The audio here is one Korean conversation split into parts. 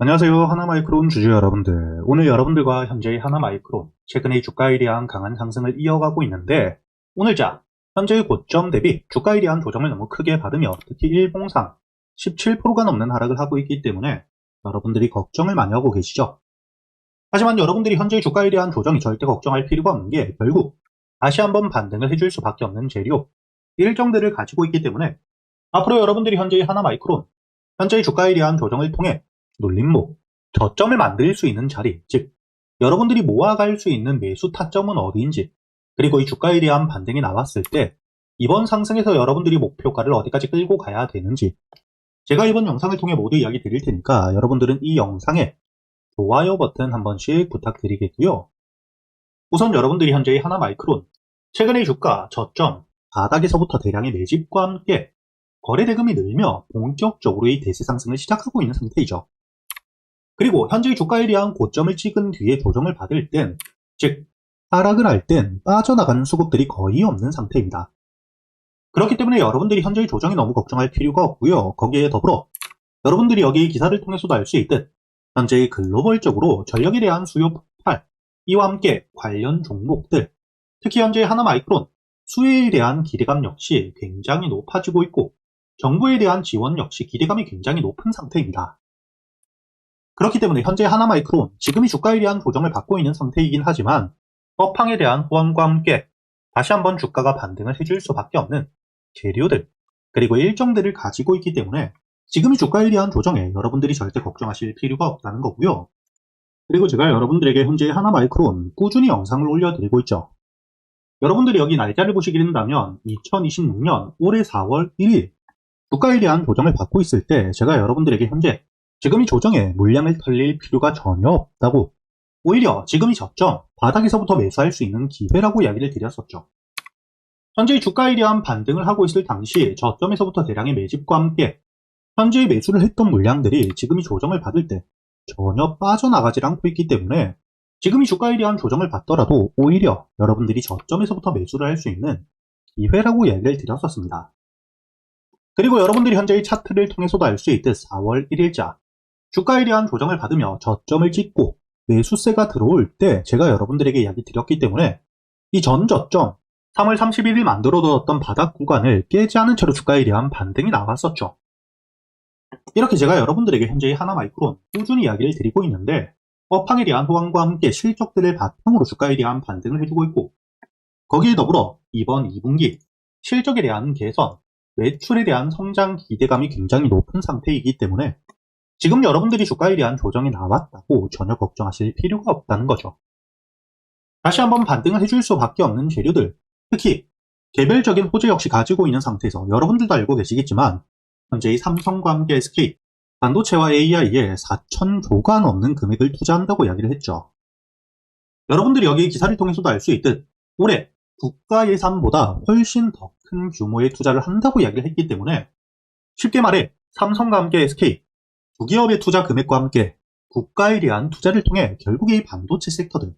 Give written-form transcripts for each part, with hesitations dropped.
안녕하세요. 하나마이크론 주주 여러분들. 오늘 여러분들과 현재의 하나마이크론, 최근의 주가에 대한 강한 상승을 이어가고 있는데, 오늘자 현재의 고점 대비 주가에 대한 조정을 너무 크게 받으며 특히 일봉상 17%가 넘는 하락을 하고 있기 때문에 여러분들이 걱정을 많이 하고 계시죠. 하지만 여러분들이 현재의 주가에 대한 조정이 절대 걱정할 필요가 없는 게 결국 다시 한번 반등을 해줄 수밖에 없는 재료, 일정들을 가지고 있기 때문에 앞으로 여러분들이 현재의 하나마이크론, 현재의 주가에 대한 조정을 통해 눌림목, 저점을 만들 수 있는 자리, 즉 여러분들이 모아갈 수 있는 매수 타점은 어디인지, 그리고 이 주가에 대한 반등이 나왔을 때 이번 상승에서 여러분들이 목표가를 어디까지 끌고 가야 되는지 제가 이번 영상을 통해 모두 이야기 드릴 테니까 여러분들은 이 영상에 좋아요 버튼 한 번씩 부탁드리겠고요. 우선 여러분들이 현재의 하나마이크론, 최근의 주가 저점, 바닥에서부터 대량의 매집과 함께 거래 대금이 늘며 본격적으로 이 대세 상승을 시작하고 있는 상태이죠. 그리고 현재의 주가에 대한 고점을 찍은 뒤에 조정을 받을 땐, 즉 하락을 할 땐 빠져나가는 수급들이 거의 없는 상태입니다. 그렇기 때문에 여러분들이 현재의 조정이 너무 걱정할 필요가 없고요. 거기에 더불어 여러분들이 여기 기사를 통해서도 알 수 있듯 현재의 글로벌적으로 전력에 대한 수요 폭발, 이와 함께 관련 종목들, 특히 현재 하나마이크론 수혜에 대한 기대감 역시 굉장히 높아지고 있고 정부에 대한 지원 역시 기대감이 굉장히 높은 상태입니다. 그렇기 때문에 현재 하나마이크론, 지금이 주가에 대한 조정을 받고 있는 상태이긴 하지만 업황에 대한 호황과 함께 다시 한번 주가가 반등을 해줄 수밖에 없는 재료들, 그리고 일정들을 가지고 있기 때문에 지금이 주가에 대한 조정에 여러분들이 절대 걱정하실 필요가 없다는 거고요. 그리고 제가 여러분들에게 현재 하나마이크론 꾸준히 영상을 올려드리고 있죠. 여러분들이 여기 날짜를 보시게 된다면 2026년 올해 4월 1일 주가에 대한 조정을 받고 있을 때 제가 여러분들에게 현재 지금 이 조정에 물량을 털릴 필요가 전혀 없다고, 오히려 지금 이 저점, 바닥에서부터 매수할 수 있는 기회라고 이야기를 드렸었죠. 현재 주가에 대한 반등을 하고 있을 당시 저점에서부터 대량의 매집과 함께 현재 매수를 했던 물량들이 지금 이 조정을 받을 때 전혀 빠져나가질 않고 있기 때문에 지금 이 주가에 대한 조정을 받더라도 오히려 여러분들이 저점에서부터 매수를 할 수 있는 기회라고 이야기를 드렸었습니다. 그리고 여러분들이 현재의 차트를 통해서도 알 수 있듯 4월 1일자 주가에 대한 조정을 받으며 저점을 찍고 매수세가 들어올 때 제가 여러분들에게 이야기 드렸기 때문에 이 전 저점 3월 31일 만들어두었던 바닥 구간을 깨지 않은 채로 주가에 대한 반등이 나왔었죠. 이렇게 제가 여러분들에게 현재의 하나마이크론 꾸준히 이야기를 드리고 있는데 업황에 대한 호황과 함께 실적들을 바탕으로 주가에 대한 반등을 해주고 있고, 거기에 더불어 이번 2분기 실적에 대한 개선, 매출에 대한 성장 기대감이 굉장히 높은 상태이기 때문에 지금 여러분들이 주가에 대한 조정이 나왔다고 전혀 걱정하실 필요가 없다는 거죠. 다시 한번 반등을 해줄 수밖에 없는 재료들, 특히 개별적인 호재 역시 가지고 있는 상태에서 여러분들도 알고 계시겠지만 현재의 삼성과 함께 SK, 반도체와 AI에 4,000조가 넘는 금액을 투자한다고 이야기를 했죠. 여러분들이 여기 기사를 통해서도 알 수 있듯 올해 국가 예산보다 훨씬 더 큰 규모의 투자를 한다고 이야기를 했기 때문에 쉽게 말해 삼성과 함께 SK, 두 기업의 투자 금액과 함께 국가에 대한 투자를 통해 결국에 이 반도체 섹터들,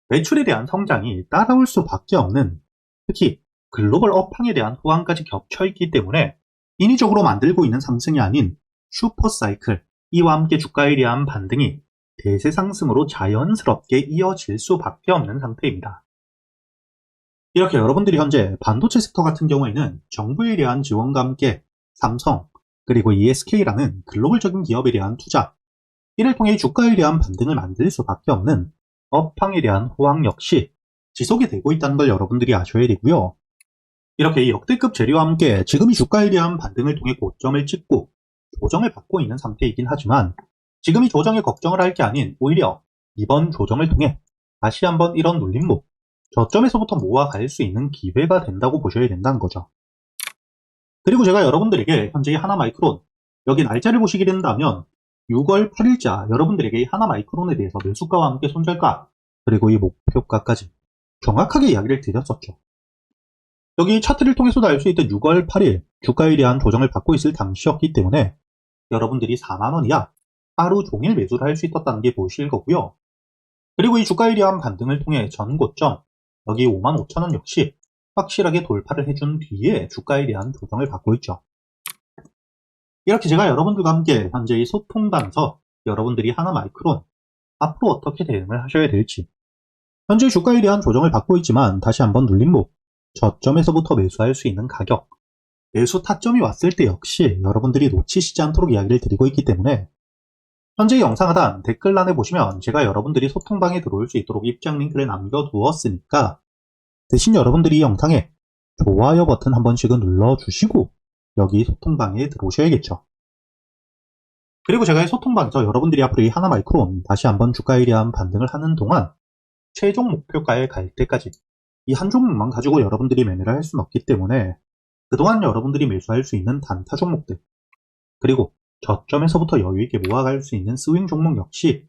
매출에 대한 성장이 따라올 수밖에 없는, 특히 글로벌 업황에 대한 호황까지 겹쳐있기 때문에 인위적으로 만들고 있는 상승이 아닌 슈퍼사이클, 이와 함께 주가에 대한 반등이 대세 상승으로 자연스럽게 이어질 수밖에 없는 상태입니다. 이렇게 여러분들이 현재 반도체 섹터 같은 경우에는 정부에 대한 지원과 함께 삼성, 그리고 ESK라는 글로벌적인 기업에 대한 투자, 이를 통해 주가에 대한 반등을 만들 수밖에 없는 업황에 대한 호황 역시 지속이 되고 있다는 걸 여러분들이 아셔야 되고요. 이렇게 역대급 재료와 함께 지금 이 주가에 대한 반등을 통해 고점을 찍고 조정을 받고 있는 상태이긴 하지만 지금 이 조정에 걱정을 할 게 아닌 오히려 이번 조정을 통해 다시 한번 이런 눌림목, 저점에서부터 모아갈 수 있는 기회가 된다고 보셔야 된다는 거죠. 그리고 제가 여러분들에게 현재의 하나마이크론, 여기 날짜를 보시게 된다면 6월 8일자 여러분들에게 하나마이크론에 대해서 매수가와 함께 손절가, 그리고 이 목표가까지 정확하게 이야기를 드렸었죠. 여기 차트를 통해서도 알 수 있던 6월 8일 주가에 대한 조정을 받고 있을 당시였기 때문에 여러분들이 4만원 이하 하루 종일 매수를 할 수 있었다는 게 보실 거고요. 그리고 이 주가에 대한 반등을 통해 전 고점, 여기 55,000원 역시 확실하게 돌파를 해준 뒤에 주가에 대한 조정을 받고 있죠. 이렇게 제가 여러분들과 함께 현재의 소통 단서, 여러분들이 하나마이크론 앞으로 어떻게 대응을 하셔야 될지, 현재 주가에 대한 조정을 받고 있지만 다시 한번 눌림목, 저점에서부터 매수할 수 있는 가격, 매수 타점이 왔을 때 역시 여러분들이 놓치시지 않도록 이야기를 드리고 있기 때문에 현재 영상 하단 댓글란에 보시면 제가 여러분들이 소통방에 들어올 수 있도록 입장 링크를 남겨두었으니까 대신 여러분들이 이 영상에 좋아요 버튼 한 번씩은 눌러주시고 여기 소통방에 들어오셔야겠죠. 그리고 제가 이 소통방에서 여러분들이 앞으로 이 하나마이크론 다시 한번 주가에 대한 반등을 하는 동안 최종 목표가에 갈 때까지 이 한 종목만 가지고 여러분들이 매매를 할 수는 없기 때문에 그동안 여러분들이 매수할 수 있는 단타 종목들, 그리고 저점에서부터 여유있게 모아갈 수 있는 스윙 종목 역시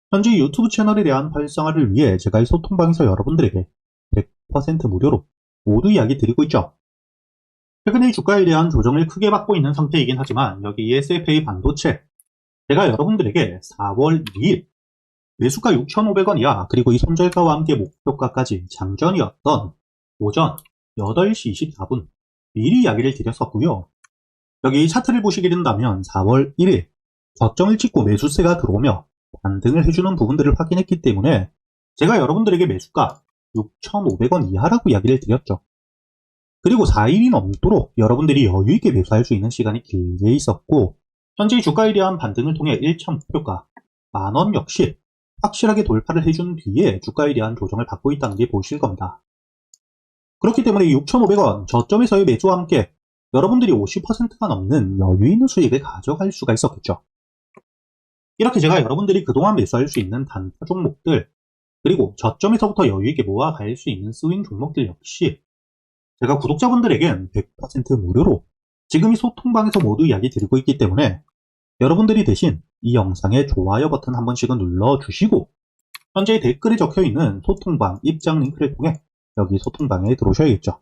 현재 유튜브 채널에 대한 활성화를 위해 제가 이 소통방에서 여러분들에게 100% 무료로 모두 이야기 드리고 있죠. 최근에 주가에 대한 조정을 크게 받고 있는 상태이긴 하지만 여기 ESFA 반도체, 제가 여러분들에게 4월 2일 매수가 6,500원 이하 그리고 이 손절가와 함께 목표가까지 장전이었던 오전 8시 24분 미리 이야기를 드렸었고요. 여기 차트를 보시게 된다면 4월 1일 저점을 찍고 매수세가 들어오며 반등을 해주는 부분들을 확인했기 때문에 제가 여러분들에게 매수가 6,500원 이하라고 이야기를 드렸죠. 그리고 4일이 넘도록 여러분들이 여유있게 매수할 수 있는 시간이 길게 있었고 현재 주가에 대한 반등을 통해 1차 목표가 만원 역시 확실하게 돌파를 해준 뒤에 주가에 대한 조정을 받고 있다는 게 보실 겁니다. 그렇기 때문에 6,500원 저점에서의 매수와 함께 여러분들이 50%가 넘는 여유있는 수익을 가져갈 수가 있었겠죠. 이렇게 제가 여러분들이 그동안 매수할 수 있는 단타 종목들, 그리고 저점에서부터 여유있게 모아갈 수 있는 스윙 종목들 역시 제가 구독자분들에겐 100% 무료로 지금 이 소통방에서 모두 이야기 드리고 있기 때문에 여러분들이 대신 이 영상에 좋아요 버튼 한 번씩은 눌러주시고 현재 댓글에 적혀있는 소통방 입장 링크를 통해 여기 소통방에 들어오셔야겠죠.